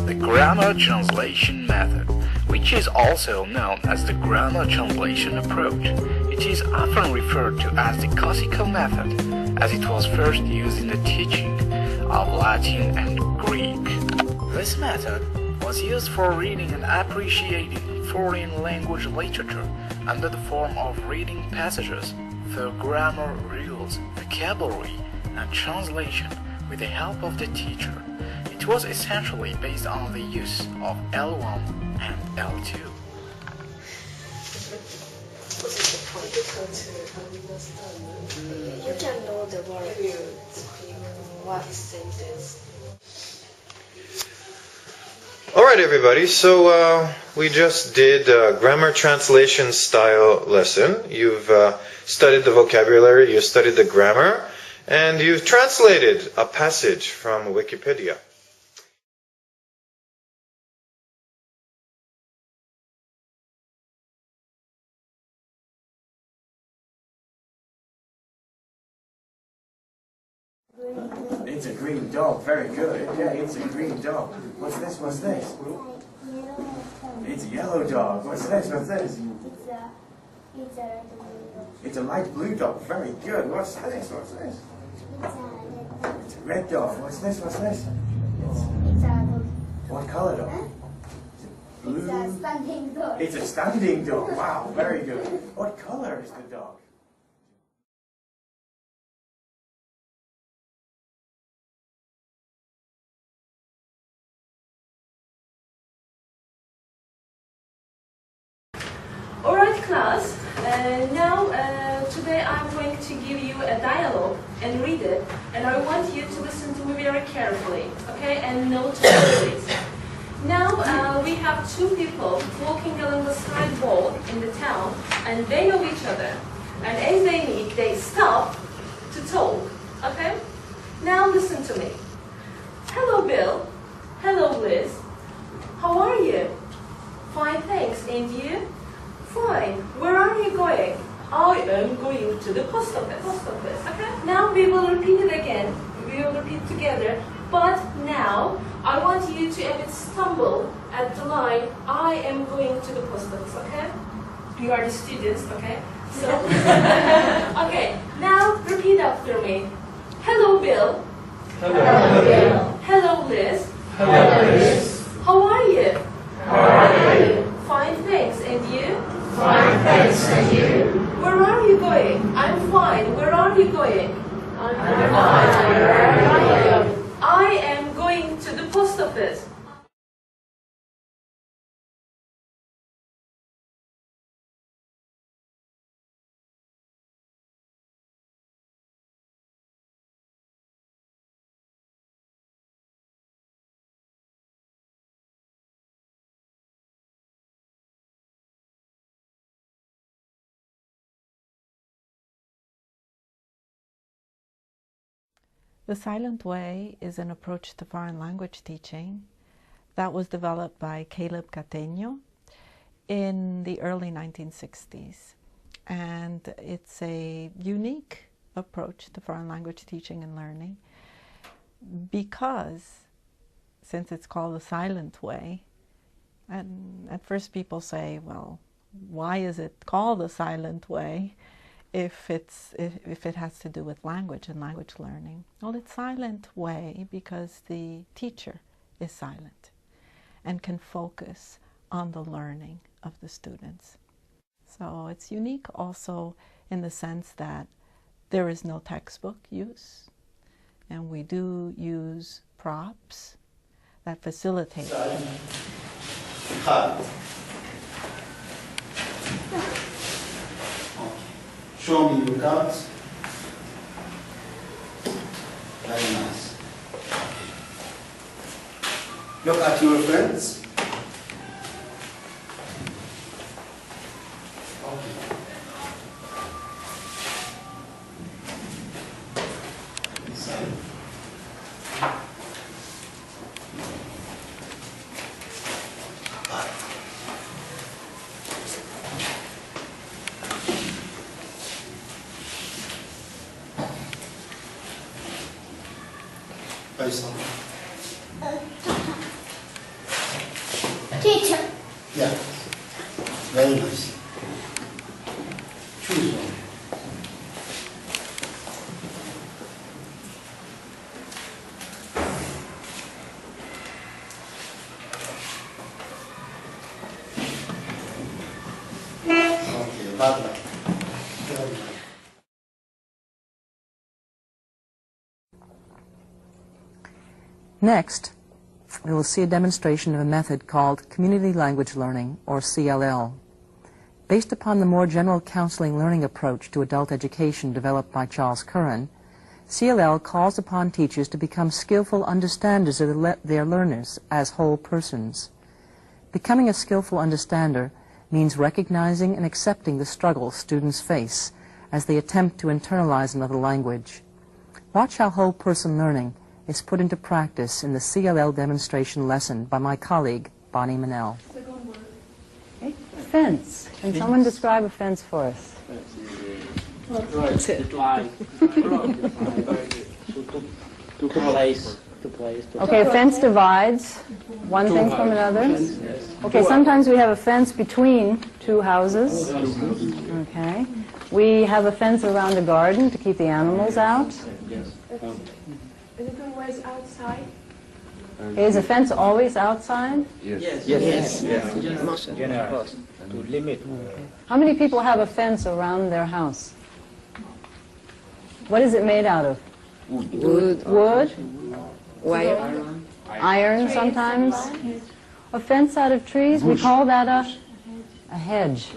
the grammar translation method, which is also known as the grammar translation approach. It is often referred to as the classical method, as it was first used in the teaching of Latin and Greek. This method was used for reading and appreciating foreign language literature under the form of reading passages through grammar rules, vocabulary, and translation with the help of the teacher. It was essentially based on the use of L1 and L2. You can know the word. What sentence? Alright everybody, so we just did a grammar translation style lesson. You've studied the vocabulary, you studied the grammar, and you've translated a passage from Wikipedia. It's a green dog, very good. Yeah, it's a green dog. What's this? What's this? It's a yellow dog. What's this? What's this? It's a light blue dog, very good. What's this? What's this? It's a red dog. What's this? What's this? What color dog? Blue. It's a standing dog. It's a standing dog. Wow, very good. What color is the dog? Alright class, today I'm going to give you a dialogue and read it, and I want you to listen to me very carefully, okay, and note please. Now we have two people walking along the side wall in the town, and they know each other, and as they meet, they stop to talk, okay? Now listen to me. Hello Bill, hello Liz, how are you? Fine thanks, and you? Fine. Where are you going? I am going to the post office. Okay? Now we will repeat it again. We will repeat together. But now I want you to a bit stumble at the line, I am going to the post office. Okay? You are the students. Okay? So, okay. Now repeat after me. Hello, Bill. Hello, Bill. Hello, Liz. Hello, Liz. How are you? How are you? Fine, thanks. And you? Fine, thanks. And you? Where are you going? I'm fine. Where are you going? I'm fine. Where are you going? I am going to the post office. The Silent Way is an approach to foreign language teaching that was developed by Caleb Cateno in the early 1960s. And it's a unique approach to foreign language teaching and learning because, since it's called the Silent Way, and at first people say, well, why is it called the Silent Way? If it has to do with language and language learning. Well, it's silent way because the teacher is silent and can focus on the learning of the students. So it's unique also in the sense that there is no textbook use, and we do use props that facilitate. Show me your cards. Very nice. Look at your friends. Okay. Inside. Faisal. Teacher. Yeah. Very nice. Choose one. Okay, bad luck. Very nice. Next, we will see a demonstration of a method called Community Language Learning, or CLL. Based upon the more general counseling learning approach to adult education developed by Charles Curran, CLL calls upon teachers to become skillful understanders of their learners as whole persons. Becoming a skillful understander means recognizing and accepting the struggles students face as they attempt to internalize another language. Watch how whole person learning is put into practice in the CLL demonstration lesson by my colleague, Bonnie Manel. Okay. Fence. Can someone describe a fence for us? Okay, a fence divides one thing from another. Okay, sometimes we have a fence between two houses. Okay. We have a fence around a garden to keep the animals out. Is it always outside? Is a fence always outside? Yes. General, to limit. How many people have a fence around their house? What is it made out of? Wood. Wood? Wire. Iron sometimes? A fence out of trees, we call that a hedge.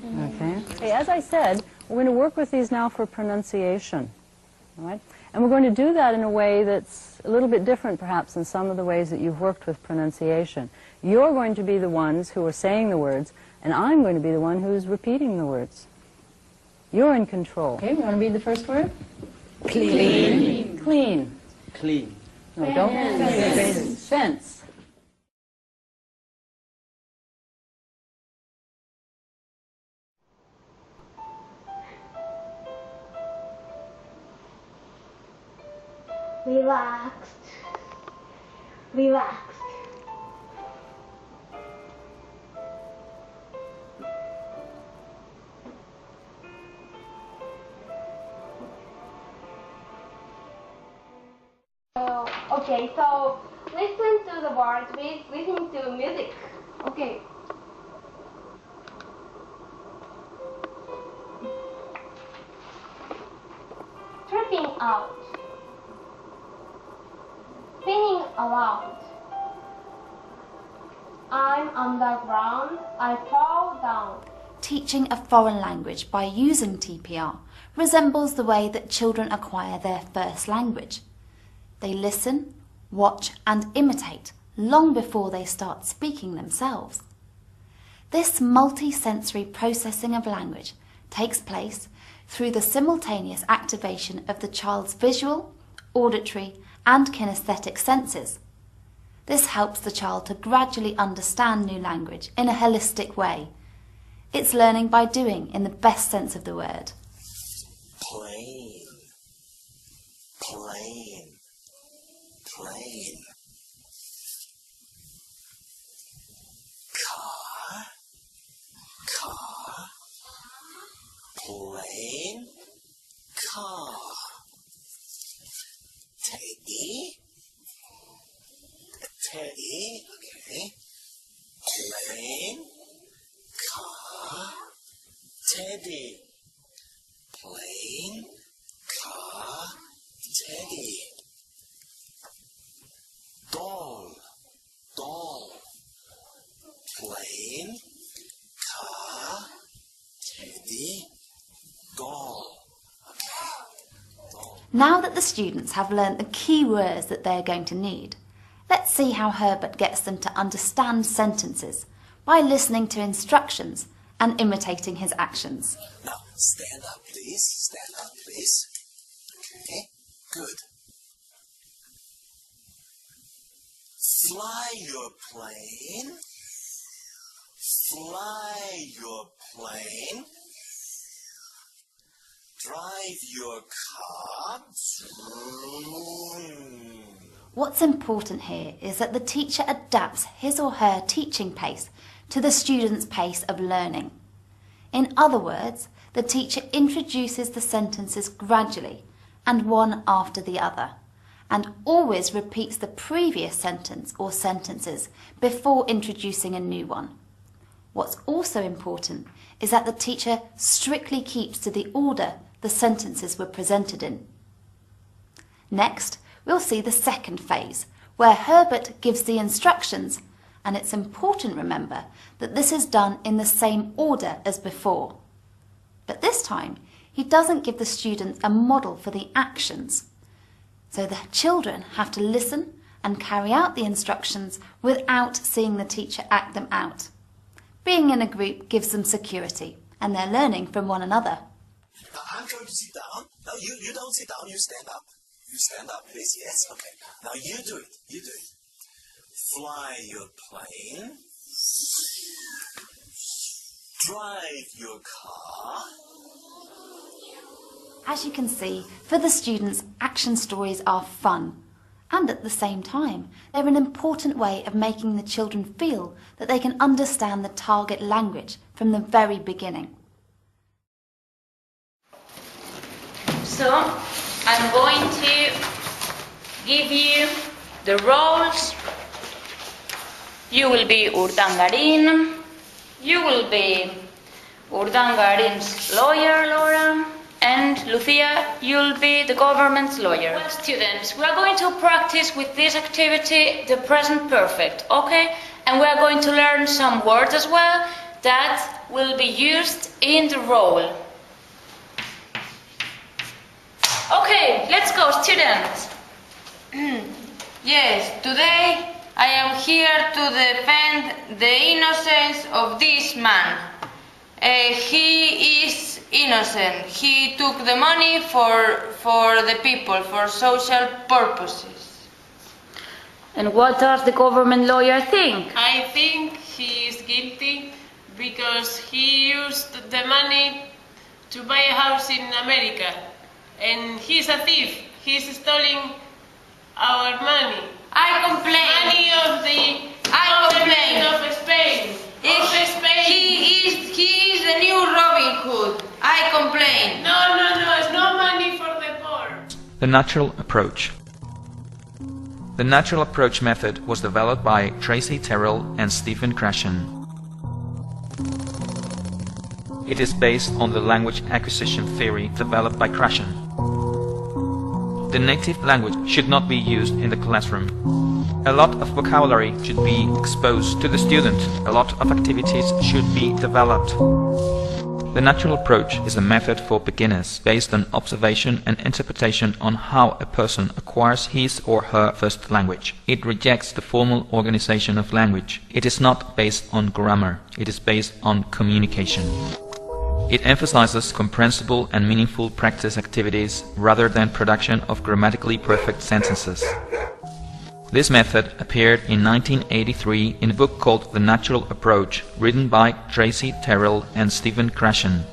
Okay. Okay, as I said, we're going to work with these now for pronunciation. All right? And we're going to do that in a way that's a little bit different perhaps than some of the ways that you've worked with pronunciation. You're going to be the ones who are saying the words, and I'm going to be the one who's repeating the words. You're in control. Okay, we want to read the first word? Clean. Clean. Clean. No, don't. Fence. Fence. Relaxed. Relaxed. Okay, so listen to the words, listen to music. Okay. Tripping out. Spinning around. I'm underground, I fall down. Teaching a foreign language by using TPR resembles the way that children acquire their first language. They listen, watch and imitate long before they start speaking themselves. This multi-sensory processing of language takes place through the simultaneous activation of the child's visual, auditory and kinesthetic senses. This helps the child to gradually understand new language in a holistic way. It's learning by doing in the best sense of the word. Plane, plane, plane. Car, car, plane, car. Teddy, teddy, okay. Plane, car, teddy. Plane, car, teddy. Doll, doll. Plane, car, teddy, doll. Now that the students have learnt the key words that they are going to need, let's see how Herbert gets them to understand sentences by listening to instructions and imitating his actions. Now, stand up, please. Stand up, please. Okay, good. Fly your plane. Fly your plane. Drive your car. What's important here is that the teacher adapts his or her teaching pace to the student's pace of learning. In other words, the teacher introduces the sentences gradually and one after the other, and always repeats the previous sentence or sentences before introducing a new one. What's also important is that the teacher strictly keeps to the order the sentences were presented in. Next, we'll see the second phase, where Herbert gives the instructions, and it's important, remember, that this is done in the same order as before. But this time, he doesn't give the students a model for the actions. So the children have to listen and carry out the instructions without seeing the teacher act them out. Being in a group gives them security, and they're learning from one another. Now I'm going to sit down. No, you don't sit down, you stand up. You stand up, please. Yes, okay. Now you do it. You do it. Fly your plane. Drive your car. As you can see, for the students, action stories are fun. And at the same time, they're an important way of making the children feel that they can understand the target language from the very beginning. So, I'm going to give you the roles. You will be Urdangarin. You will be Urdangarin's lawyer, Laura. And Lucia, you'll be the government's lawyer. Well, students, we are going to practice with this activity the present perfect, okay? And we are going to learn some words as well that will be used in the role. Okay, let's go, students. Yes, today I am here to defend the innocence of this man. He is innocent. He took the money for the people, for social purposes. And what does the government lawyer think? I think he is guilty because he used the money to buy a house in America. And he's a thief. He's stealing our money. I complain. Money of the government of Spain. He is the new Robin Hood. I complain. No, it's no money for the poor. The natural approach. The natural approach method was developed by Tracy Terrell and Stephen Krashen. It is based on the language acquisition theory developed by Krashen. The native language should not be used in the classroom. A lot of vocabulary should be exposed to the student. A lot of activities should be developed. The natural approach is a method for beginners based on observation and interpretation on how a person acquires his or her first language. It rejects the formal organization of language. It is not based on grammar. It is based on communication. It emphasizes comprehensible and meaningful practice activities rather than production of grammatically perfect sentences. This method appeared in 1983 in a book called The Natural Approach, written by Tracy Terrell and Stephen Krashen.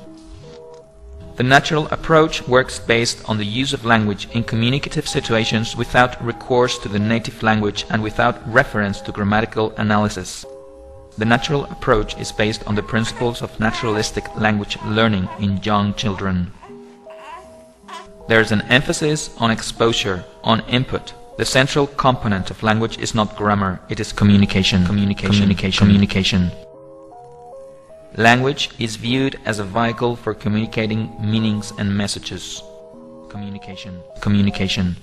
The natural approach works based on the use of language in communicative situations without recourse to the native language and without reference to grammatical analysis. The natural approach is based on the principles of naturalistic language learning in young children. There is an emphasis on exposure, on input. The central component of language is not grammar, it is communication. Language is viewed as a vehicle for communicating meanings and messages. Communication.